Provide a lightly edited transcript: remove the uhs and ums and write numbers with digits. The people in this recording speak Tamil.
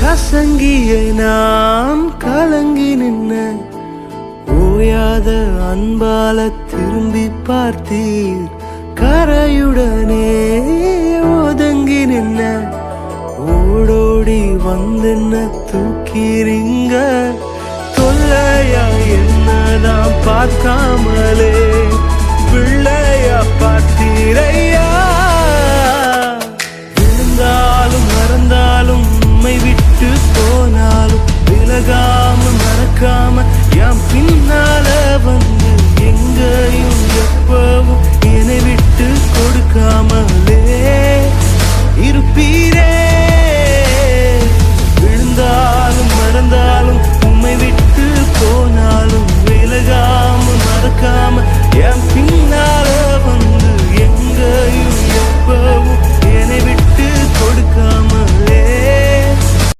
கசங்கிய நான் கலங்கி நின்ன ஓயாத அன்பால திரும்பி பார்த்தீர். கரையுடனே ஒதுங்கி நின்ன ஓடோடி வந்தென்ன தூக்கிறீங்க. தொல்லையா என்னதான் பார்க்காமலே பிள்ளையா பார்த்தீரையா.